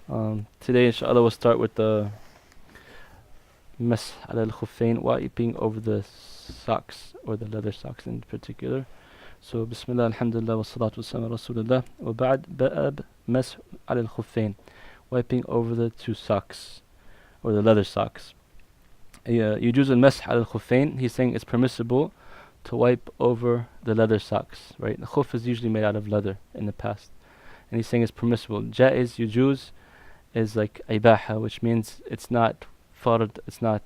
Today, inshallah, we'll start with the Mas al khuffain, wiping over the socks, or the leather socks in particular. So, Bismillah, Alhamdulillah, wa salatu wa salam ala Rasulullah. Wa ba'd, ba'ab Mas al khuffain, wiping over the two socks, or the leather socks. Yujuz al Mas al khuffain, he's saying it's permissible to wipe over the leather socks, right? The khuf is usually made out of leather in the past. And he's saying it's permissible. Jaiz, yujuz, is like ibaha, which means it's not fard, it's not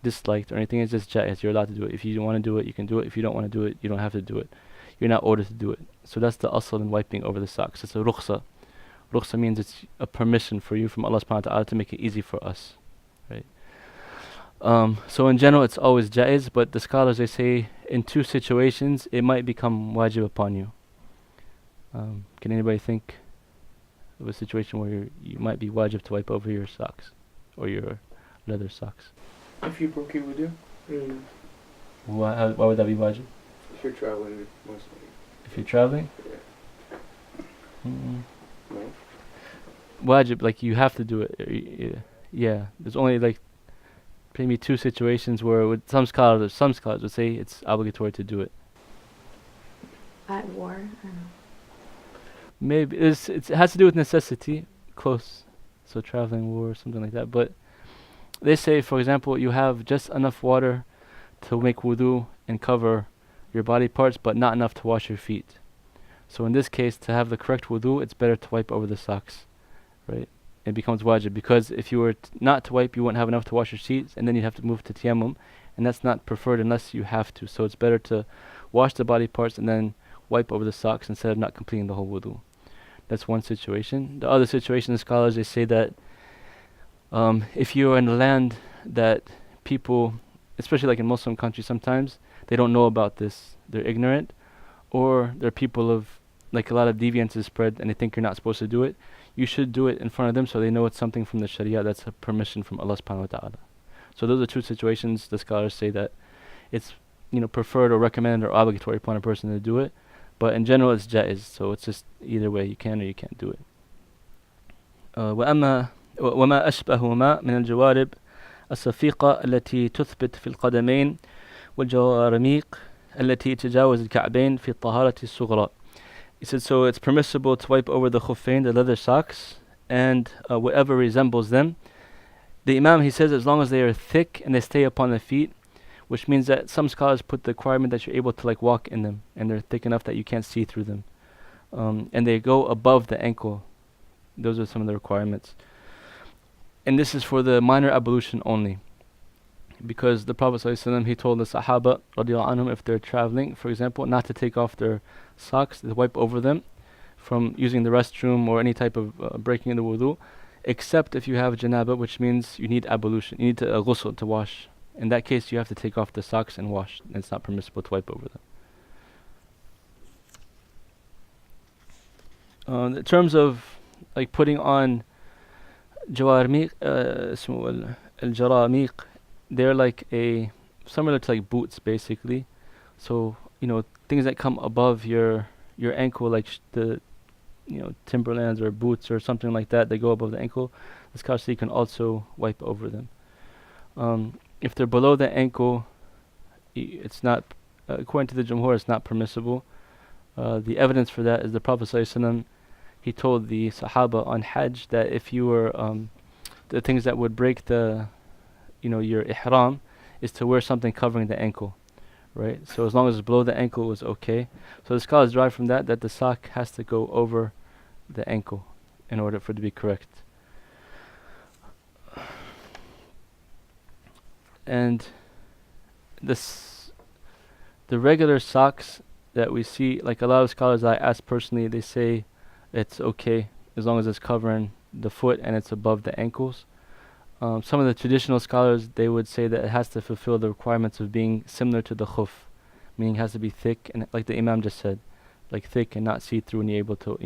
disliked or anything. It's just jaiz. You're allowed to do it. If you want to do it, you can do it. If you don't want to do it, you don't have to do it. You're not ordered to do it. So that's the asl in wiping over the socks. It's a rukhsa. Rukhsa means it's a permission for you from Allah subhanahu wa ta'ala to make it easy for us, right? So in general, it's always jaiz, but the scholars, they say in two situations it might become wajib upon you. Can anybody think of a situation where you might be wajib to wipe over your socks or your leather socks? If you broke your wudu? Why would that be wajib? If you're traveling, mostly. If you're traveling? Yeah. No. No? Wajib, like you have to do it. Yeah. There's only like maybe two situations where with some scholars would say it's obligatory to do it. At war, I don't know. Maybe it has to do with necessity, close. So traveling, war, something like that. But they say, for example, you have just enough water to make wudu and cover your body parts, but not enough to wash your feet. So in this case, to have the correct wudu, it's better to wipe over the socks, right? It becomes wajib, because if you were not to wipe, you wouldn't have enough to wash your feet, and then you'd have to move to tayammum, and that's not preferred unless you have to. So it's better to wash the body parts and then wipe over the socks instead of not completing the whole wudu. That's one situation. The other situation, the scholars, they say that if you are in a land that people, especially like in Muslim countries, sometimes they don't know about this, they're ignorant, or they're people of, like, a lot of deviance is spread and they think you're not supposed to do it, you should do it in front of them so they know it's something from the Shari'ah, that's a permission from Allah subhanahu wa ta'ala. So those are two situations the scholars say that it's, preferred or recommended or obligatory upon a person to do it. But in general, it's jaiz, so it's just either way, you can or you can't do it. وما أشبههما من الجوارب الصفيقة التي تثبت في القدمين والجوارميق التي تجاوز الكعبين في الطهارة الصغرى. He said, so it's permissible to wipe over the khuffain, the leather socks, and whatever resembles them. The Imam, he says, as long as they are thick and they stay upon the feet, which means that some scholars put the requirement that you're able to like walk in them, and they're thick enough that you can't see through them. And they go above the ankle. Those are some of the requirements. And this is for the minor ablution only. Because the Prophet ﷺ, he told the Sahaba, radiallahu anhum, if they're traveling, for example, not to take off their socks, to wipe over them from using the restroom or any type of breaking in the wudu, except if you have janaba, which means you need ablution. You need to ghusl, to wash. In that case, you have to take off the socks and wash. And it's not permissible to wipe over them. In terms of like putting on jawarmiq, al-jaramiq, they're like similar to like boots basically. So things that come above your ankle, like the Timberlands or boots or something like that, they go above the ankle. The scholars say you can also wipe over them. If they're below the ankle, it's not, according to the Jumhur, it's not permissible. The evidence for that is the Prophet ﷺ, he told the Sahaba on Hajj that if you were, the things that would break your ihram is to wear something covering the ankle, right? So as long as it's below the ankle, it was okay. So the scholars derive from that the sock has to go over the ankle in order for it to be correct. And the regular socks that we see, like a lot of scholars I asked personally, they say it's okay as long as it's covering the foot and it's above the ankles. Some of the traditional scholars, they would say that it has to fulfill the requirements of being similar to the khuf, meaning it has to be thick and, like the Imam just said, like thick and not see-through, and you're able to,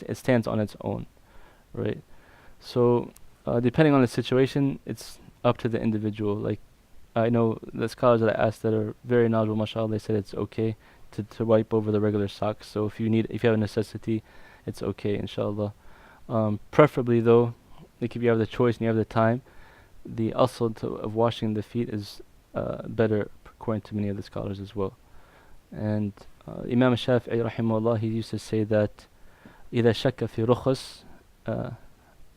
it stands on its own, right? So depending on the situation, it's up to the individual. Like I know the scholars that I asked that are very knowledgeable, mashallah, they said it's okay to wipe over the regular socks. So if you have a necessity, it's okay, inshallah. Preferably though, like if you have the choice and you have the time, the asl of washing the feet is better according to many of the scholars as well. And Imam Shafi'i rahimahullah, he used to say that إذا شك في رخص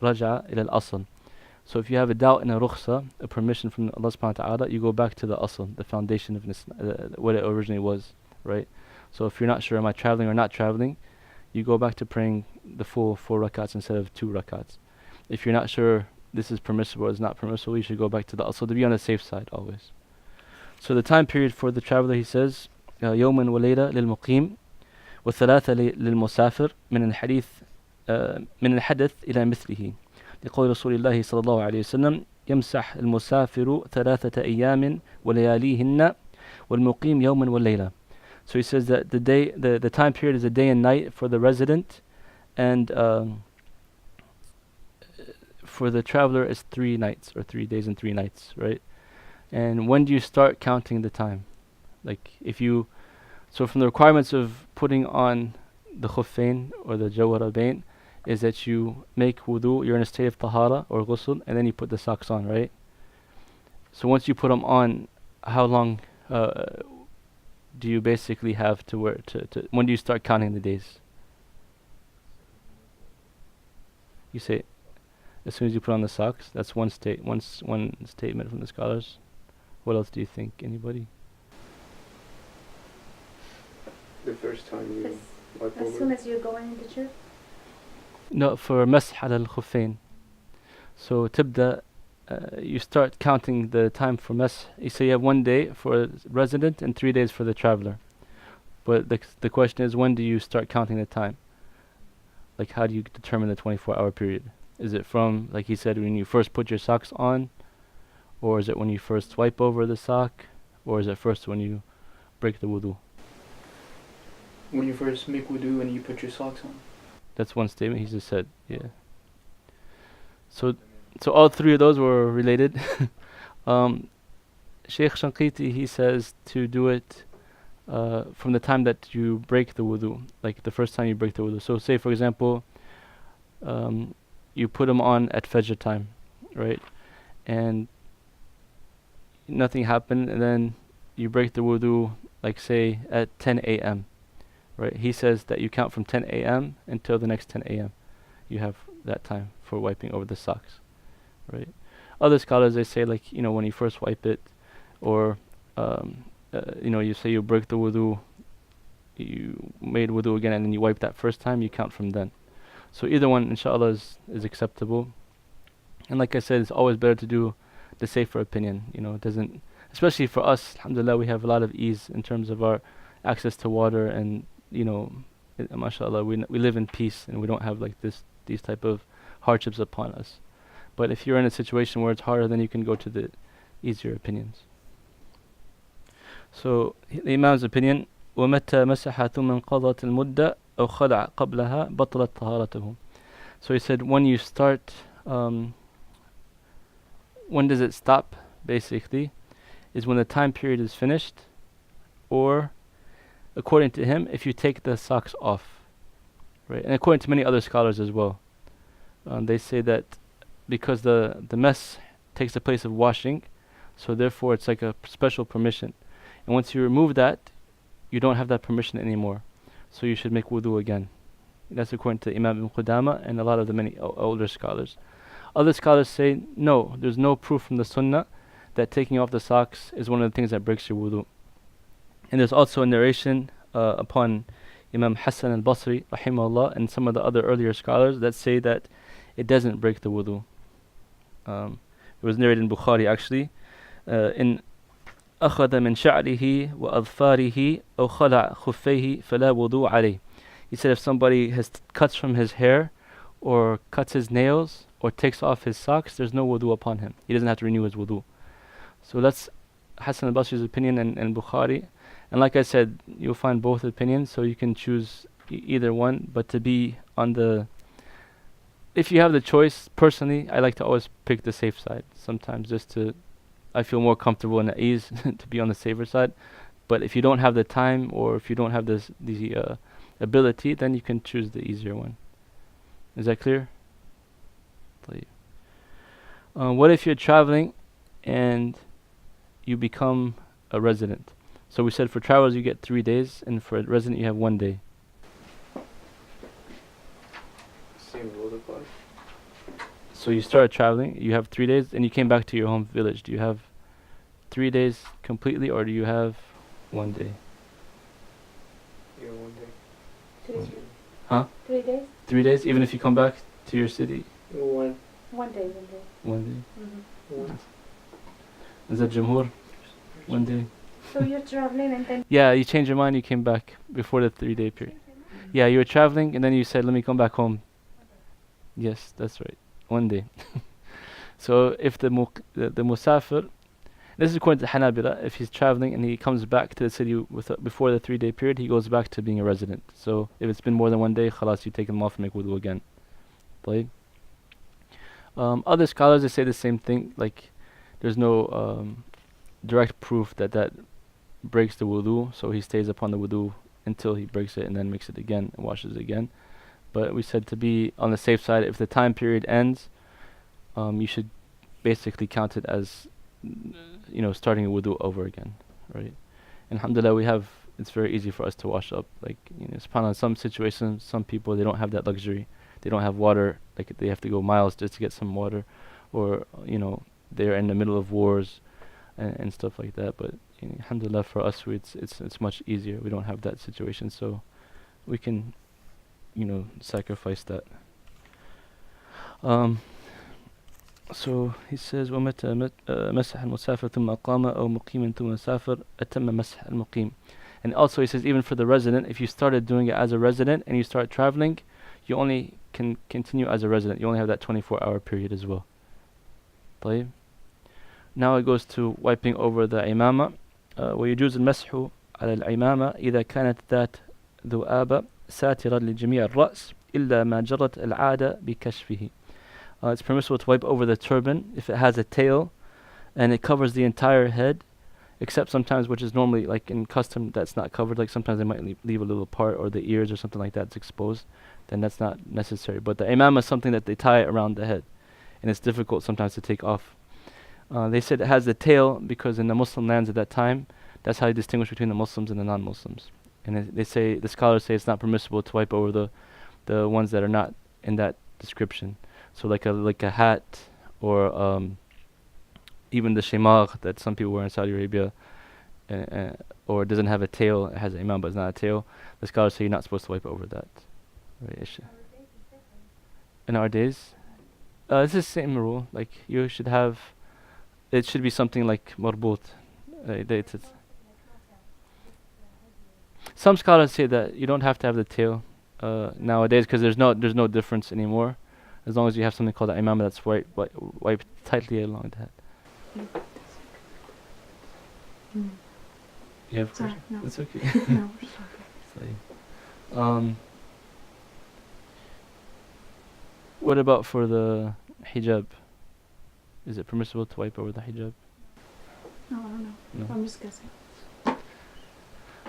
رجع إلى الأصل. So if you have a doubt in a rukhsa, a permission from Allah subhanahu wa ta'ala, you go back to the asl, the foundation of what it originally was, right? So if you're not sure, am I traveling or not traveling, you go back to praying the full 4 rakats instead of 2 rakats. If you're not sure this is permissible or is not permissible, you should go back to the asl to be on the safe side always. So the time period for the traveler, he says, يوم وليلة للمقيم وثلاثة للمسافر من الحديث من الحدث إلى مثله. لقول رسول الله صلى الله عليه وسلم يمسح المسافر 3 أيام ولياليهن والمقيم يوما وليلة. So he says that the time period is a day and night for the resident, and for the traveler is 3 nights or 3 days and 3 nights, right? And when do you start counting the time? Like so from the requirements of putting on the khuffain or the jawarabain is that you make wudu, you're in a state of tahara or ghusl, and then you put the socks on, right? So once you put them on, how long do you basically have to wear when do you start counting the days? You say as soon as you put on the socks. That's one statement from the scholars. What else do you think? Anybody? The first time you wipe As over. soon as you're going into church? No, for مسح على الخفين. So تبدأ you start counting the time for مسح. You say you have 1 day for a resident and 3 days for the traveler. But the question is, when do you start counting the time? Like, how do you determine the 24-hour period? Is it from, like he said, when you first put your socks on? Or is it when you first wipe over the sock? Or is it first when you break the wudu? When you first make wudu and you put your socks on. That's one statement he just said, yeah. So all 3 of those were related. Sheikh Shanqiti, he says to do it from the time that you break the wudu, like the first time you break the wudu. So say for example, you put them on at Fajr time, right? And nothing happened, and then you break the wudu, like say at 10 a.m. Right? He says that you count from 10 a.m. until the next 10 a.m. You have that time for wiping over the socks, right? Other scholars, they say, like, when you first wipe it, or you say you break the wudu, you made wudu again, and then you wipe that first time, you count from then. So either one, inshallah, is acceptable. And like I said, it's always better to do the safer opinion. It doesn't, especially for us, alhamdulillah, we have a lot of ease in terms of our access to water, and mashallah, we live in peace, and we don't have like these type of hardships upon us. But if you're in a situation where it's harder, then you can go to the easier opinions. So the Imam's opinion, وَمَتَّى مَسَحَ ثُمَّ انْقَضَتِ الْمُدَّةِ أَوْ خَلَعَ قَبْلَهَا بَطْلَتْ طَهَارَتُهُ. So he said, when you start, when does it stop, basically, is when the time period is finished, or according to him, if you take the socks off, right? And according to many other scholars as well, they say that because the mess takes the place of washing, so therefore it's like a special permission. And once you remove that, you don't have that permission anymore. So you should make wudu again. That's according to Imam Ibn Qudama and a lot of the many older scholars. Other scholars say, no, there's no proof from the sunnah that taking off the socks is one of the things that breaks your wudu. And there's also a narration upon Imam Hassan al-Basri, rahimahullah, and some of the other earlier scholars that say that it doesn't break the wudu. It was narrated in Bukhari, actually. In أخذ من شعره وأظفاره أو خلع خفيه فلا وضوء عليه. He said if somebody cuts from his hair, or cuts his nails, or takes off his socks, there's no wudu upon him. He doesn't have to renew his wudu. So that's Hassan al-Basri's opinion and Bukhari. And like I said, you'll find both opinions, so you can choose either one. But to be on if you have the choice, personally, I like to always pick the safe side. Sometimes I feel more comfortable and at ease to be on the safer side. But if you don't have the time, or if you don't have the ability, then you can choose the easier one. Is that clear? طيب. What if you're traveling and you become a resident? So we said for travelers you get 3 days, and for a resident you have 1 day. Same rule applies. So you started traveling, you have 3 days, and you came back to your home village. Do you have 3 days completely, or do you have 1 day? Yeah, 1 day. 3 Huh? 3 days? 3 days, even if you come back to your city? 1. 1 day, 1 day. 1 day. Mm-hmm. Is that Jamhur? 1 day. So you're traveling and then Yeah, you changed your mind, you came back before the 3-day period. Yeah, you were traveling and then you said, let me come back home. Yes, that's right. 1 day. So if the musafir, this is according to Hanabila, if he's traveling and he comes back to the city before the 3-day period, he goes back to being a resident. So if it's been more than 1 day, khalas, you take him off and make wudu again. طيب. Other scholars, they say the same thing, like there's no direct proof that breaks the wudu, so he stays upon the wudu until he breaks it and then makes it again and washes it again. But we said to be on the safe side, if the time period ends, you should basically count it as starting a wudu over again, right? And alhamdulillah, it's very easy for us to wash up. Like, subhanAllah, in some situations, some people, they don't have that luxury. They don't have water, like they have to go miles just to get some water, or they're in the middle of wars and stuff like that. But alhamdulillah, for us, it's much easier. We don't have that situation, so we can sacrifice that. So he says ومتى مسح المسافر ثم أقام أو مقيم ثم مسافر أتم مسح المقيم. And also he says, even for the resident, if you started doing it as a resident and you start traveling, you only can continue as a resident. You only have that 24-hour period as well. طيب. Now it goes to wiping over the imama. ويجوز المسح على العمامة إذا كانت ذات ذؤابة ساترا لجميع الرأس إلا ما جرت العادة بكشفه. It's permissible to wipe over the turban if it has a tail and it covers the entire head, except sometimes, which is normally like in custom, that's not covered. Like sometimes they might leave a little part, or the ears or something like that's exposed. Then that's not necessary. But the imam is something that they tie around the head, and it's difficult sometimes to take off. They said it has the tail because in the Muslim lands at that time, that's how you distinguish between the Muslims and the non-Muslims. And they say, the scholars say, it's not permissible to wipe over the ones that are not in that description. So like a hat, or even the shemagh that some people wear in Saudi Arabia, or it doesn't have a tail, it has an imam but it's not a tail. The scholars say you're not supposed to wipe over that. Right? In our days, it's the same rule. Like you should have, it should be something like marbut. Some scholars say that you don't have to have the tail nowadays, because there's no difference anymore, as long as you have something called the imam that's wiped tightly along the head. You have a question? No. It's okay. No. Sorry. What about for the hijab? Is it permissible to wipe over the hijab? No, I don't know. No. I'm just guessing.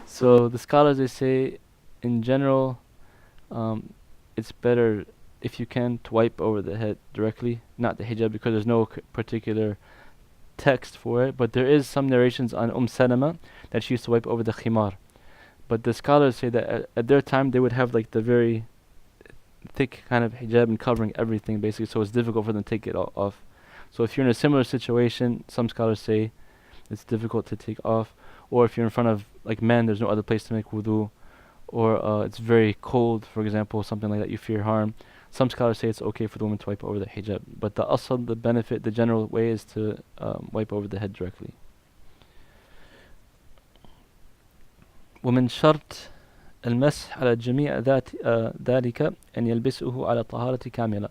So the scholars, they say, in general, it's better if you can to wipe over the head directly, not the hijab, because there's no particular text for it. But there is some narrations on Salama that she used to wipe over the khimar. But the scholars say that at their time they would have like the very thick kind of hijab and covering everything basically, so it's difficult for them to take it off. So if you're in a similar situation, some scholars say it's difficult to take off. Or if you're in front of like men, there's no other place to make wudu, or it's very cold, for example, something like that, you fear harm. Some scholars say it's okay for the woman to wipe over the hijab, but the asl, the benefit, the general way is to wipe over the head directly. ومن شرط المسح على جميع ذلك أن يلبسه على طهارة كاملة.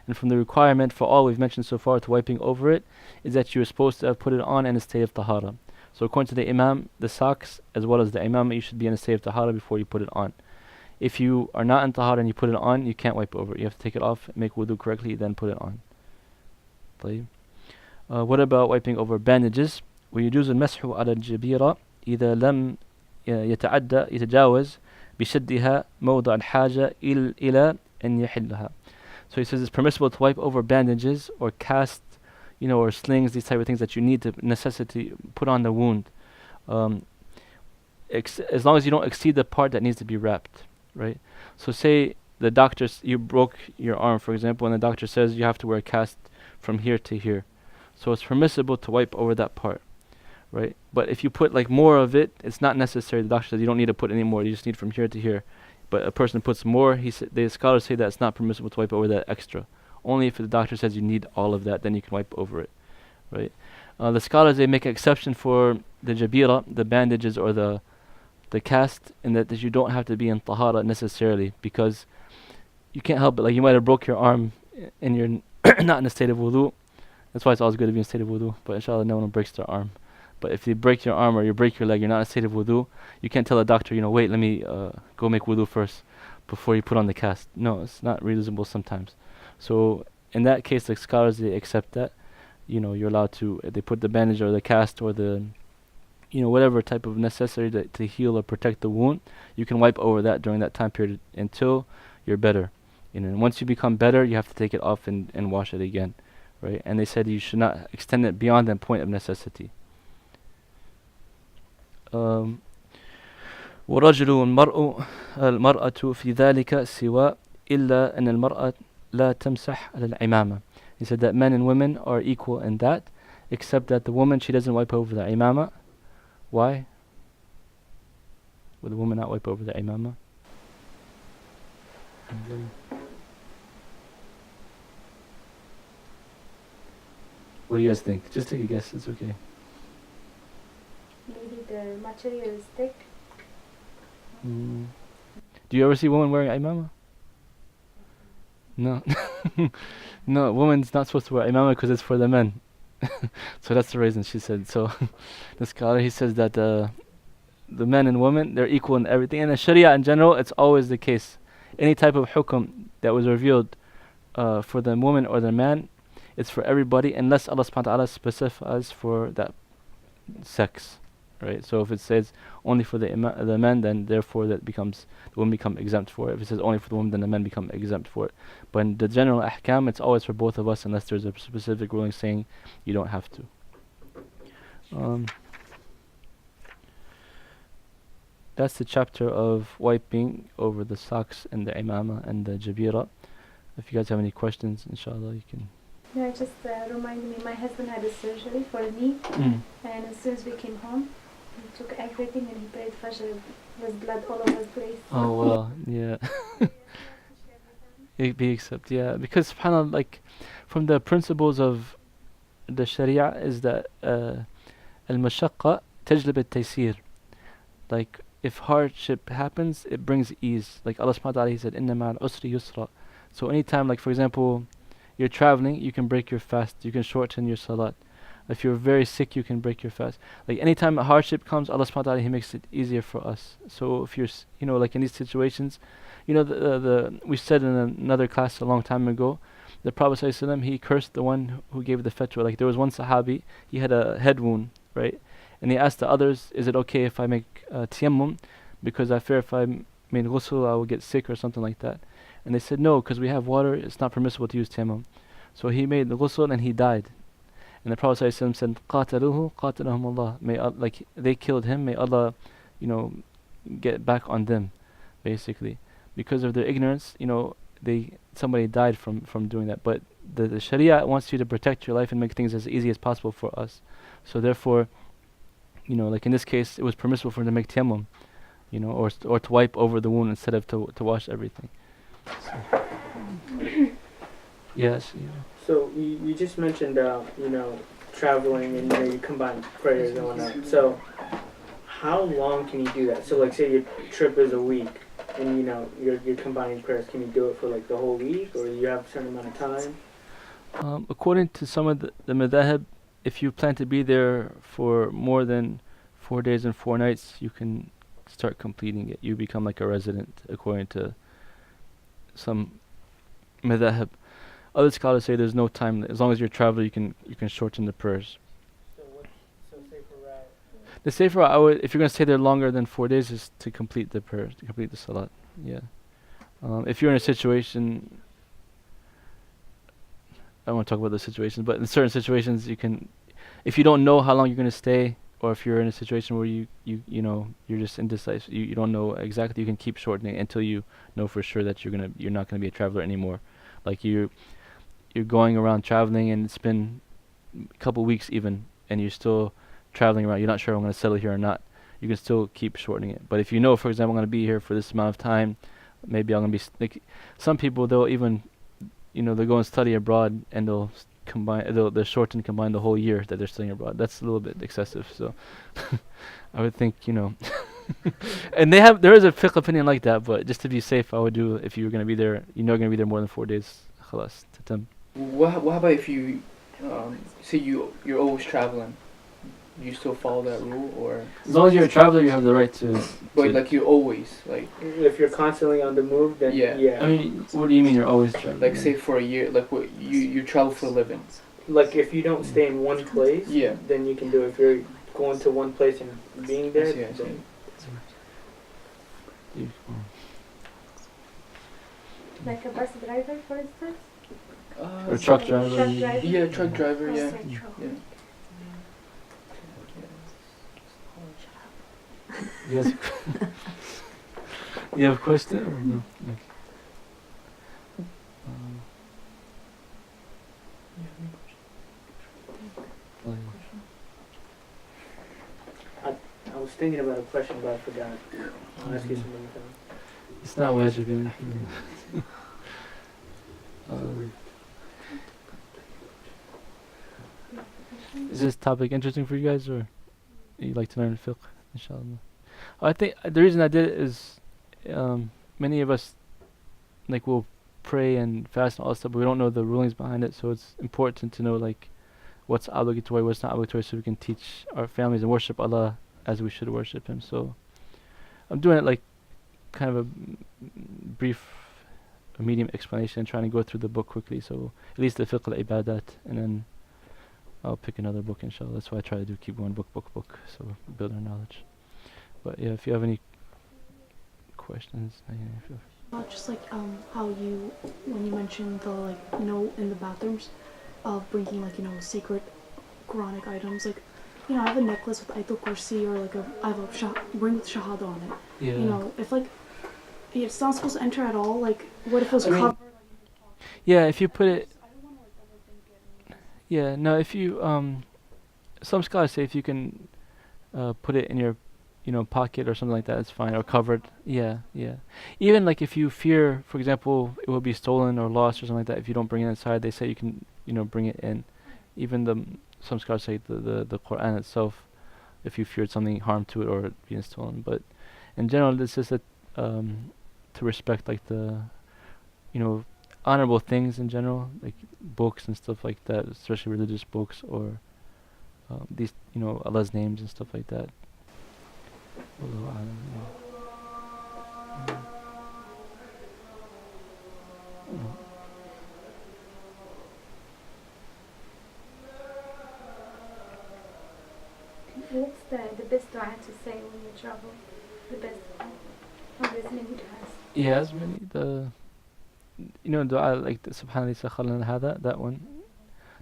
And from the requirement for all we've mentioned so far to wiping over it is that you're supposed to have put it on in a state of tahara. So according to the imam, the socks as well as the imam, you should be in a state of tahara before you put it on. If you are not in tahara and you put it on, you can't wipe over it. You have to take it off, make wudu correctly, then put it on. What about wiping over bandages? ويجوز المسح على الجبيرة إذا لم يتجاوز بشدها موضع الحاجة إلى أن يحلها. So he says it's permissible to wipe over bandages or cast, or slings, these type of things that you need to necessity put on the wound, um, as long as you don't exceed the part that needs to be wrapped, right? So say the doctor, you broke your arm, for example, and the doctor says you have to wear a cast from here to here. So it's permissible to wipe over that part, right? But if you put like more of it, it's not necessary. The doctor says you don't need to put any more. You just need from here to here. But a person puts more, the scholars say that it's not permissible to wipe over that extra. Only if the doctor says you need all of that, then you can wipe over it, right? The scholars, they make an exception for the jabira, the bandages or the cast, in that you don't have to be in tahara necessarily, because you can't help it. Like you might have broke your arm and you're not in a state of wudu. That's why it's always good to be in a state of wudu. But inshallah, no one breaks their arm. But if you break your arm or you break your leg, you're not in a state of wudu. You can't tell a doctor, wait, let me go make wudu first before you put on the cast. No, it's not reasonable sometimes. So in that case, the scholars, they accept that. You're allowed to. They put the bandage or the cast or the, whatever type of necessary to heal or protect the wound. You can wipe over that during that time period until you're better. And once you become better, you have to take it off and wash it again, right? And they said you should not extend it beyond that point of necessity. ورجل المرأة في ذلك سواء إلا أن المرأة لا تمسح على العمامة. He said that men and women are equal in that, except that the woman, she doesn't wipe over the imama. Why? Would the woman not wipe over the imama? What do you guys think? Just take a guess, it's okay. Maybe the material is thick. Do you ever see a woman wearing imama? No. No, woman's not supposed to wear imama because it's for the men. So that's the reason she said. So the scholar, he says that the men and women, they're equal in everything. And in Shari'ah in general, it's always the case. Any type of hukum that was revealed for the woman or the man, it's for everybody, unless Allah subhanahu wa ta'ala specifies for that sex, right? So if it says only for the men, then therefore the women become exempt for it. If it says only for the women, then the men become exempt for it. But in the general ahkam, it's always for both of us, unless there's a specific ruling saying you don't have to. That's the chapter of wiping over the socks and the imama and the jabira. If you guys have any questions, inshallah, you can. Yeah, it just reminded me, my husband had a surgery for a knee, and as soon as we came home, he took everything and he prayed Fajr with blood all over his place. Oh, well, yeah. It be accepted, yeah. Because, subhanAllah, like, from the principles of the Shari'ah is that al-mashaqqa tajlib al-taysir. Like, if hardship happens, it brings ease. Like Allah subhanahu wa ta'ala, He said, inna ma'al usri yusra. So anytime, like for example, you're traveling, you can break your fast, you can shorten your salat. If you're very sick, you can break your fast. Like anytime a hardship comes, Allah subhanahu wa ta'ala, He makes it easier for us. So if you're, like in these situations, we said in another class a long time ago, the Prophet sallallahu alaihi wasallam, he cursed the one who gave the fatwa. Like there was one sahabi, he had a head wound, right? And he asked the others, is it okay if I make tayammum? Because I fear if I made ghusl, I will get sick or something like that. And they said, no, because we have water, it's not permissible to use tayammum. So he made the ghusl and he died. And the Prophet ﷺ said, قَاتَلُوهُ قَاتَلَهُمُ اللَّهِ. Like they killed him, may Allah, get back on them, basically. Because of their ignorance, somebody died from doing that. But the Sharia wants you to protect your life and make things as easy as possible for us. So therefore, like in this case, it was permissible for him to make tayammum, or to wipe over the wound instead of to wash everything. So. Yes. Yeah. So you just mentioned, traveling and you combine prayers and whatnot. So how long can you do that? So like say your trip is a week and you're combining prayers. Can you do it for like the whole week, or you have a certain amount of time? According to some of the madhahib, if you plan to be there for more than 4 days and 4 nights, you can start completing it. You become like a resident, according to some madhahib. Other scholars say there's no time. As long as you're a traveler, you can shorten the prayers. So safer route? The safer route, if you're going to stay there longer than 4 days, is to complete the prayers, to complete the salat. Yeah. If you're in a situation, don't want to talk about those situations, but in certain situations you can, if you don't know how long you're going to stay, or if you're in a situation where you know you're just indecisive, you don't know exactly, you can keep shortening until you know for sure that you're not gonna be a traveler anymore. Like you're going around traveling and it's been a couple weeks even, and you're still traveling around. You're not sure I'm gonna settle here or not. You can still keep shortening it. But if you know, for example, I'm gonna be here for this amount of time, maybe I'm gonna be like some people, they'll even they'll go and study abroad and they'll shorten combine the whole year that they're studying abroad. That's a little bit excessive. So I would think and there is a fiqh opinion like that, but just to be safe, I would do, if you're gonna be there, you're gonna be there more than 4 days. Khalas, tatam. What about if you say you're always traveling? You still follow that rule, or As long as you're a traveler, you have the right to. but like you always like If you're constantly on the move, then Yeah. I mean, what do you mean you're always traveling? like say for a year, like what you travel for a living? Like if you don't stay in one place, Yeah. then you can do it. If you're going to one place and being there, I see. then Like a bus driver, for instance? Or truck driver. Truck driver? Yeah, truck driver. Or Yeah. central. Yeah. Yes. You have a question or no? Okay. Oh, yeah. I was thinking about a question, but I forgot. I'll ask you some other time. It's not wajib. um, Is this topic interesting for you guys, or you like to learn fiqh, inshallah? I think the reason I did it is many of us will pray and fast and all that stuff, but we don't know the rulings behind it, so it's important to know what's obligatory, what's not obligatory, so we can teach our families and worship Allah as we should worship Him. So I'm doing it like kind of a brief, a medium explanation, trying to go through the book quickly, so at least the fiqh al-ibadat, and then I'll pick another book, inshallah. That's why I try to keep going book, so build our knowledge. But yeah, if you have any questions, Just like how when you mentioned the no in the bathrooms of bringing sacred Quranic items, I have a necklace with Ayatul Kursi, or I have a ring with Shahada on it. yeah. If it's not supposed to enter at all, what if it was covered? Yeah, if you put it. Yeah, no, if you some scholars say if you can put it in your pocket or something like that, it's fine, or covered. Yeah. Even if you fear, for example, it will be stolen or lost or something like that, if you don't bring it inside, they say you can bring it in. Even some scholars say the Quran itself, if you feared something harm to it or it being stolen. But in general, it's just that to respect the honorable things in general, like books and stuff like that, especially religious books, or these Allah's names and stuff like that. Wallahu a'lam, yeah. What's the best dua to say when you travel? The best one? Or there's many du'as? Yeah, as many dua like the Subhanallah sakhalna hada, that one.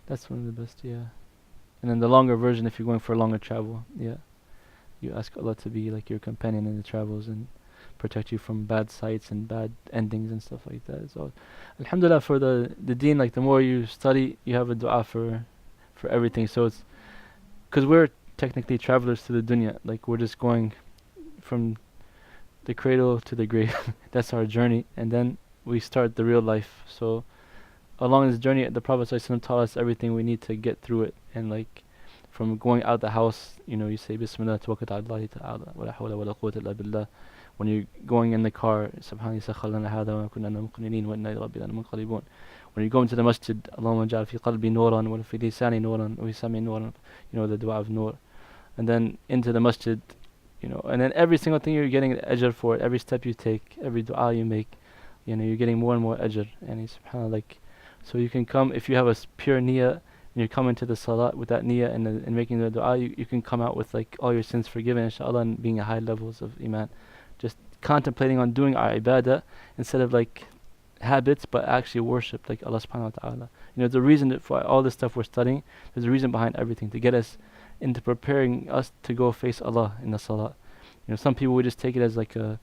That's one of the best, yeah. And then the longer version, if you're going for a longer travel, yeah. You ask Allah to be like your companion in the travels and protect you from bad sights and bad endings and stuff like that. So, alhamdulillah, for the deen, the more you study, you have a dua for everything. So it's, because we're technically travelers to the dunya, we're just going from the cradle to the grave. That's our journey, and then we start the real life. So along this journey, the Prophet ﷺ taught us everything we need to get through it, and from going out the house, you say Bismillah tawakkalt ala Allah ta'ala wa la hawla wa la quwwata illa billah. When you're going in the car, Subhanallah sakhalna hada wa kunna muqrinin wa inna ila rabbina munqalibun. When you go into the masjid, Allahumma ja'al fi qalbi nuran wa fi lisani nuran wa fi sam'i nuran, the dua of nur. And then into the masjid, and then every single thing you're getting ajr for it, every step you take, every dua you make, you're getting more and more ajr. And subhanallah, so you can come, if you have a pure niyyah, and you're coming to the salat with that niyyah and making the dua, you can come out with all your sins forgiven, inshallah, and being at high levels of iman. Just contemplating on doing our ibadah, instead of habits, but actually worship like Allah subhanahu wa ta'ala. You know, the reason for all this stuff we're studying, there's a reason behind everything to get us into preparing us to go face Allah in the salah. You know, some people would just take it as like a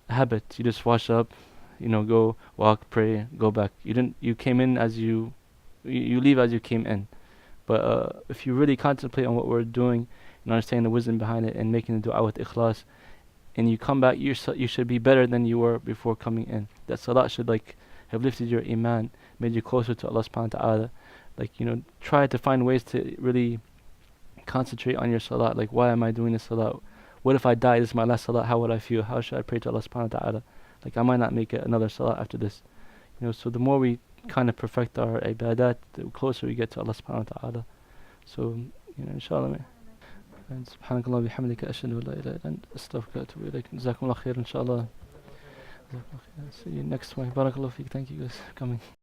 habit. You just wash up, you know, go walk, pray, go back. You came in as you leave as you came in. But if you really contemplate on what we're doing and understand the wisdom behind it and making the dua with ikhlas, and you come back, you should be better than you were before coming in. That salat should like have lifted your iman, made you closer to Allah subhanahu wa ta'ala. Like, you know, try to find ways to really concentrate on your salat. Like, why am I doing this salat? What if I die? This is my last salat. How would I feel? How should I pray to Allah subhanahu wa ta'ala? Like, I might not make it another salat after this. You know, so the more we kind of perfect our ibadat, the closer we get to Allah subhanahu wa ta'ala. So, you know, inshallah. And سبحانك اللهم وبحمدك أشهد أن لا إله إلا أنت أستغفرك وأتوب إليك. جزاكم الله خير إن شاء الله. See you next week. Barakallahu feek. Thank you guys for coming.